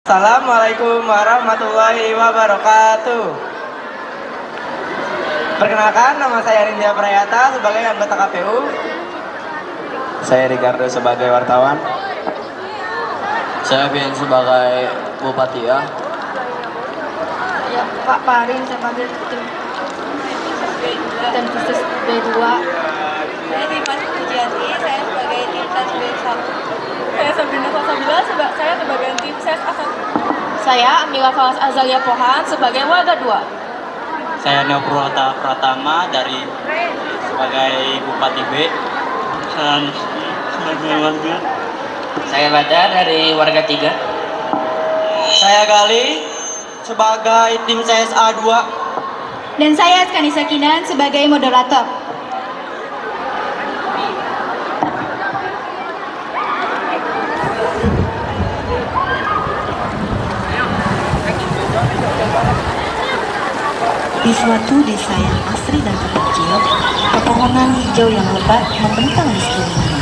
Assalamualaikum warahmatullahi wabarakatuh. Perkenalkan, nama saya Rindya Prayata sebagai anggota KPU. Saya Ricardo sebagai wartawan. Saya Bian sebagai Bupati ya. Ya, Pak Parin sebagai tim khusus B2. Saya Dimas Pujiati, saya sebagai tim ses B1. Saya Sabrina Salsabila, saya sebagai tim ses A1. Saya Amila Falas Azalia Pohan sebagai warga 2. Saya Neo Purwata Pratama dari sebagai Bupati B. Dan sebagai warga. Saya Badar dari warga 3. Saya Gali sebagai tim CSA 2. Dan saya Kanisa Kinan sebagai moderator. Di suatu desa yang asri dan terpencil, pepohonan hijau yang lebat membentang di sekelilingnya,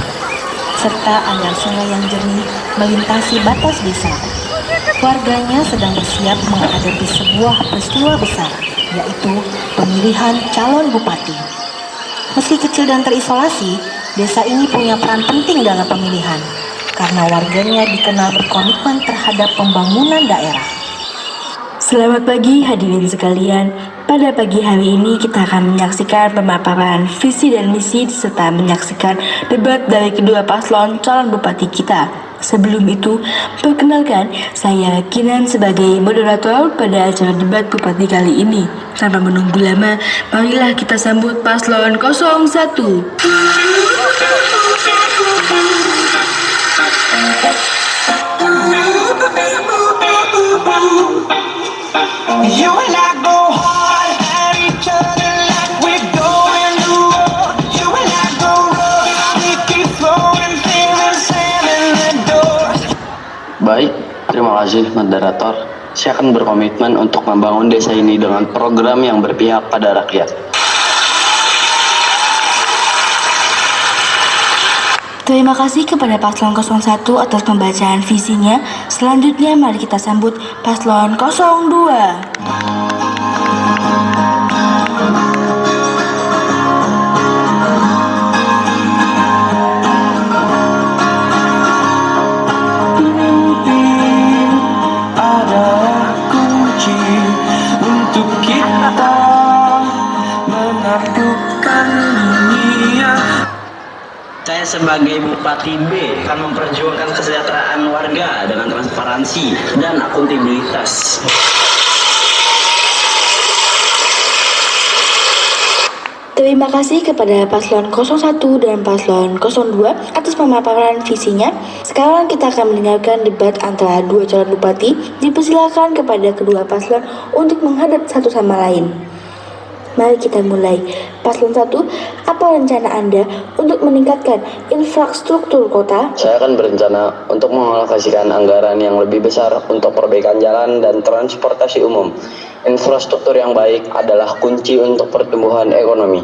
serta aliran sungai yang jernih melintasi batas desa. Warganya sedang bersiap menghadapi sebuah peristiwa besar, yaitu pemilihan calon bupati. Meski kecil dan terisolasi, desa ini punya peran penting dalam pemilihan, karena warganya dikenal berkomitmen terhadap pembangunan daerah. Selamat pagi hadirin sekalian. Pada pagi hari ini kita akan menyaksikan pemaparan visi dan misi serta menyaksikan debat dari kedua paslon calon bupati kita. Sebelum itu, perkenalkan saya Kinan sebagai moderator pada acara debat bupati kali ini. Tanpa menunggu lama, marilah kita sambut paslon 01. You and I go hard at each other like we're going to war. You and I go rough, we keep throwing feelings, slamming the doors. Baik, terima kasih moderator. Saya akan berkomitmen untuk membangun desa ini dengan program yang berpihak pada rakyat. Terima kasih kepada paslon 01 atas pembacaan visinya. Selanjutnya mari kita sambut paslon 02. Mimpi adalah kunci untuk kita menaklukkan dunia. Saya sebagai Bupati B akan memperjuangkan kesejahteraan warga dengan transparansi dan akuntabilitas. Terima kasih kepada paslon 01 dan paslon 02 atas pemaparan visinya. Sekarang kita akan mendengarkan debat antara dua calon bupati. Dipersilakan kepada kedua paslon untuk menghadap satu sama lain. Mari kita mulai. Paslon 1, apa rencana Anda untuk meningkatkan infrastruktur kota? Saya akan berencana untuk mengalokasikan anggaran yang lebih besar untuk perbaikan jalan dan transportasi umum. Infrastruktur yang baik adalah kunci untuk pertumbuhan ekonomi.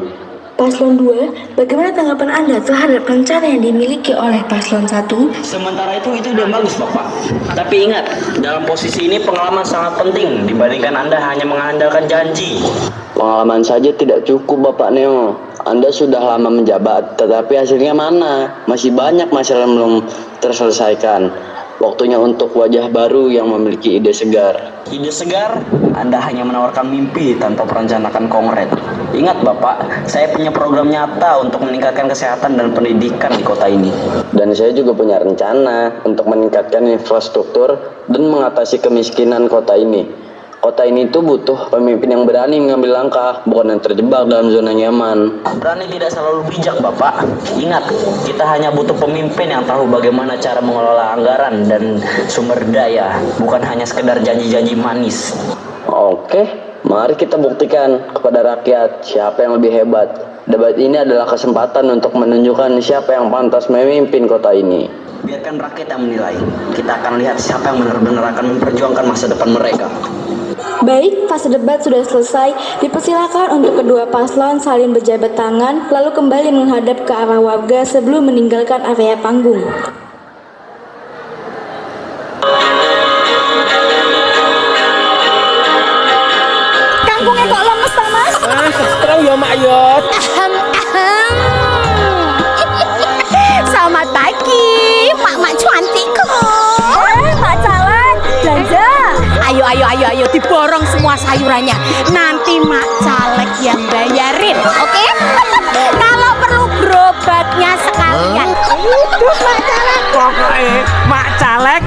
Paslon 2, bagaimana tanggapan Anda terhadap rencana yang dimiliki oleh paslon 1? Sementara itu udah bagus Bapak. Tapi ingat, dalam posisi ini pengalaman sangat penting dibandingkan Anda hanya mengandalkan janji. Pengalaman saja tidak cukup Bapak Neo. Anda sudah lama menjabat, tetapi hasilnya mana? Masih banyak masalah yang belum terselesaikan. Waktunya untuk wajah baru yang memiliki ide segar. Ide segar, Anda hanya menawarkan mimpi tanpa merencanakan konkret. Ingat Bapak, saya punya program nyata untuk meningkatkan kesehatan dan pendidikan di kota ini. Dan saya juga punya rencana untuk meningkatkan infrastruktur dan mengatasi kemiskinan kota ini. Kota ini tuh butuh pemimpin yang berani mengambil langkah, bukan yang terjebak dalam zona nyaman. Berani tidak selalu bijak Bapak. Ingat, kita hanya butuh pemimpin yang tahu bagaimana cara mengelola anggaran dan sumber daya, bukan hanya sekedar janji-janji manis. Oke, mari kita buktikan kepada rakyat siapa yang lebih hebat. Debat ini adalah kesempatan untuk menunjukkan siapa yang pantas memimpin kota ini. Biarkan rakyat yang menilai. Kita akan lihat siapa yang benar-benar akan memperjuangkan masa depan mereka. Baik, fase debat sudah selesai. Dipersilakan untuk kedua paslon saling berjabat tangan, lalu kembali menghadap ke arah warga sebelum meninggalkan area panggung. Mak Yot. Selamat pagi, mak-mak cantikku. Mak Caleg, belanja. Ayo, diborong semua sayurannya. Nanti Mak Caleg yang bayarin, oke? Kalau perlu berobatnya sekalian. Hidup Mak Caleg. Pokoknya Mak Caleg.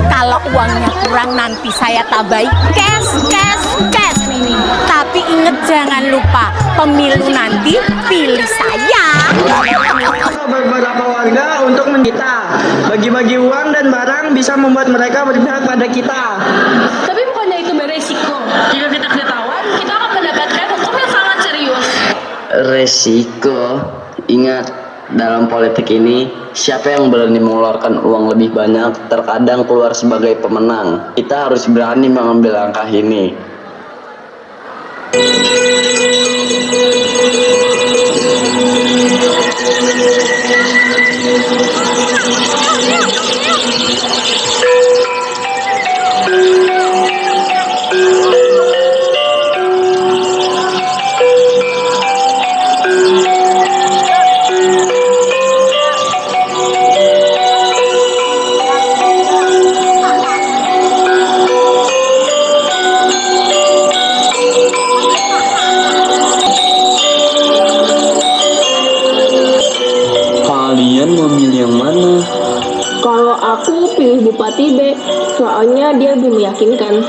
Kalau uangnya kurang nanti saya tambahi cash. Tapi inget jangan lupa pemilu nanti pilih saya. Beberapa warga untuk kita bagi-bagi uang dan barang bisa membuat mereka berpihak pada kita. Tapi bukannya itu beresiko. Jika kita ketahuan, kita akan mendapatkan hukum yang sangat serius. Resiko, ingat dalam politik ini siapa yang berani mengeluarkan uang lebih banyak terkadang keluar sebagai pemenang. Kita harus berani mengambil langkah ini. Kalian mau milih yang mana? Kalau aku pilih Bupati B, soalnya dia lebih meyakinkan.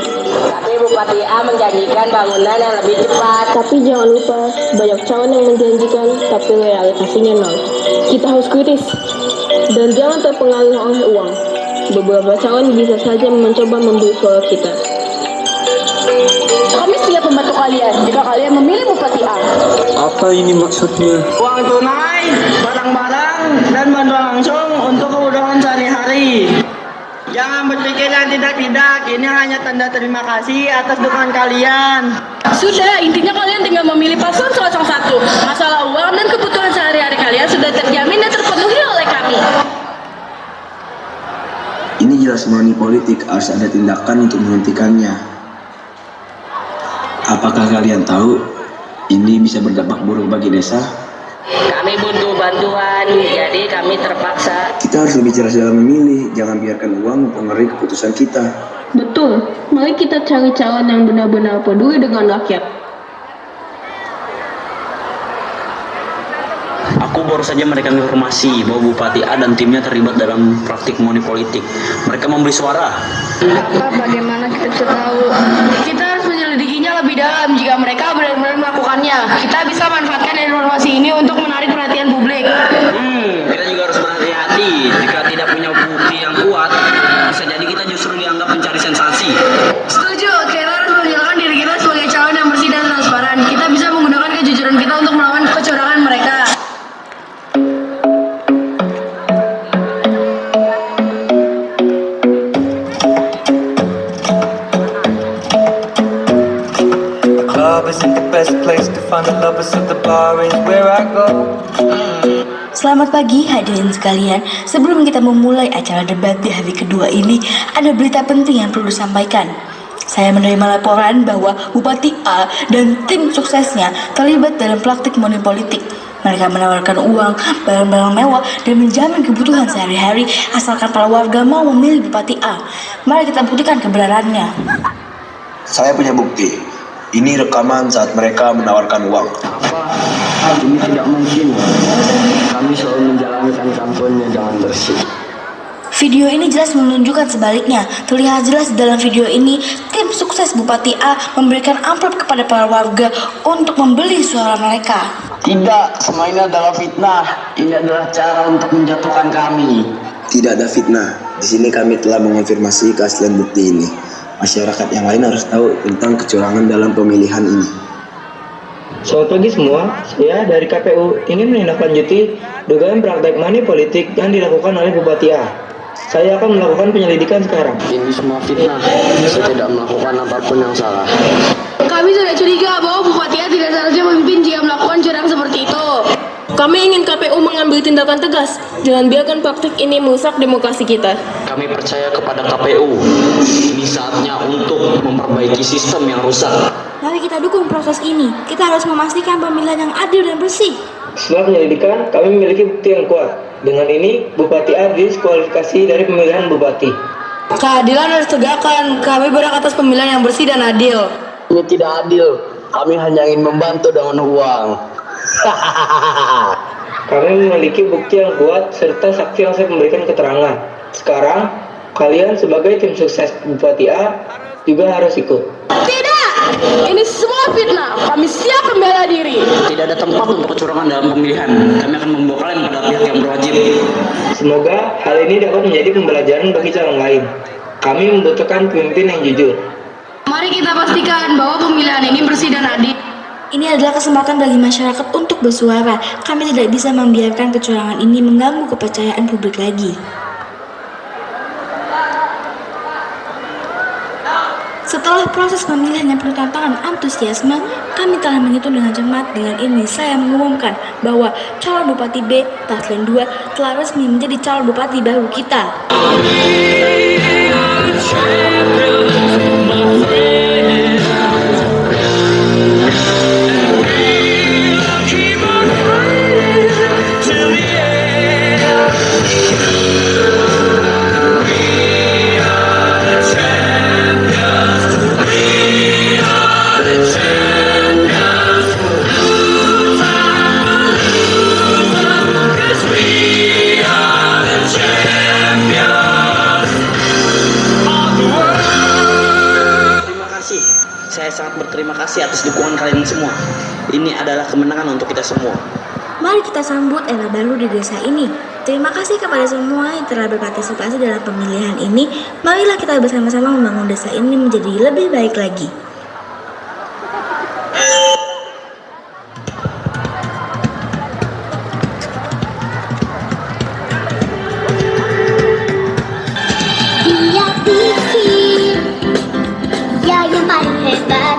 Tapi Bupati A menjanjikan bangunan yang lebih cepat. Tapi jangan lupa, banyak calon yang menjanjikan, tapi realisasinya nol. Kita harus kritis, dan jangan terpengaruh oleh uang. Beberapa calon bisa saja mencoba membeli suara kita. Kami siap membantu kalian jika kalian memilih Bupati A. Apa ini maksudnya? Uang tunai, barang-barang, dan bantuan langsung untuk kebutuhan sehari-hari. Jangan berpikir yang tidak-tidak, ini hanya tanda terima kasih atas dukungan kalian. Sudah, intinya kalian tinggal memilih paslon 01. Masalah uang dan kebutuhan sehari-hari kalian sudah terjamin dan terpenuhi oleh kami. Ini jelas money politik, harus ada tindakan untuk menghentikannya. Apakah kalian tahu ini bisa berdampak buruk bagi desa? Kami butuh bantuan, jadi kami terpaksa. Kita harus lebih cerdas dalam memilih, jangan biarkan uang mempengaruhi keputusan kita. Betul, mari kita cari calon yang benar-benar peduli dengan rakyat. Aku baru saja mendapatkan informasi bahwa Bupati A dan timnya terlibat dalam praktik money politik. Mereka membeli suara. Bagaimana kita bisa tahu? Kita harus menyelidikinya lebih dalam jika mereka benar-benar melakukannya. Kita bisa manfaatkan informasi ini untuk menarik perhatian publik. Kita juga harus berhati-hati. Jika tidak punya bukti yang kuat, bisa jadi kita justru dianggap pencari sensasi. Setuju, kita harus menjelaskan diri kita sebagai calon yang bersih dan transparan. Kita bisa menggunakan kejujuran kita untuk melawan kecurangan mereka. Selamat pagi hadirin sekalian. Sebelum kita memulai acara debat di hari kedua ini, ada berita penting yang perlu disampaikan. Saya menerima laporan bahwa Bupati A dan tim suksesnya terlibat dalam praktik money politik. Mereka menawarkan uang, barang-barang mewah, dan menjamin kebutuhan sehari-hari asalkan para warga mau memilih Bupati A. Mari kita buktikan kebenarannya. Saya punya bukti. Ini rekaman saat mereka menawarkan uang. Ini tidak mungkin. Kami selalu menjalankan kampanye jangan bersih. Video ini jelas menunjukkan sebaliknya. Terlihat jelas dalam video ini, tim sukses Bupati A memberikan amplop kepada para warga untuk membeli suara mereka. Tidak, semua ini adalah fitnah. Ini adalah cara untuk menjatuhkan kami. Tidak ada fitnah. Di sini kami telah mengonfirmasi keaslian bukti ini. Masyarakat yang lain harus tahu tentang kecurangan dalam pemilihan ini. Selamat pagi semua, saya dari KPU ingin menindaklanjuti dugaan praktek money politik yang dilakukan oleh Bupati A. Saya akan melakukan penyelidikan sekarang. Ini semua fitnah. Saya tidak melakukan apapun yang salah. Kami sudah curiga bahwa Bupati A tidak seharusnya memimpin jika melakukan curang seperti itu. Kami ingin KPU mengambil tindakan tegas. Jangan biarkan praktik ini merusak demokrasi kita. Kami percaya kepada KPU. Ini saatnya untuk memperbaiki sistem yang rusak. Mari kita dukung proses ini. Kita harus memastikan pemilihan yang adil dan bersih. Setelah penyelidikan, kami memiliki bukti yang kuat. Dengan ini, Bupati A diskualifikasi dari pemilihan Bupati. Keadilan harus tegakkan. Kami berhak atas pemilihan yang bersih dan adil. Ini tidak adil. Kami hanya ingin membantu dengan uang. Kami memiliki bukti yang kuat serta saksi yang siap memberikan keterangan. Sekarang, kalian sebagai tim sukses Bupati A juga harus ikut. Tidak! Ini semua fitnah. Kami siap membela diri. Tidak ada tempat untuk kecurangan dalam pemilihan. Kami akan membawa kalian pada pihak yang berwajib. Semoga hal ini dapat menjadi pembelajaran bagi calon lain. Kami membutuhkan pemimpin yang jujur. Mari kita pastikan bahwa pemilihan ini bersih dan adil. Ini adalah kesempatan bagi masyarakat untuk bersuara. Kami tidak bisa membiarkan kecurangan ini mengganggu kepercayaan publik lagi. Setelah proses pemilihan yang penuh tantangan antusiasme, kami telah menghitung dengan cermat. Dengan ini, saya mengumumkan bahwa calon Bupati B, Paslon 2, telah resmi menjadi calon Bupati baru kita. Saya sangat berterima kasih atas dukungan kalian semua. Ini adalah kemenangan untuk kita semua. Mari kita sambut era baru di desa ini. Terima kasih kepada semua yang telah berpartisipasi dalam pemilihan ini. Marilah kita bersama-sama membangun desa ini menjadi lebih baik lagi. Dia pikir dia yang paling hebat,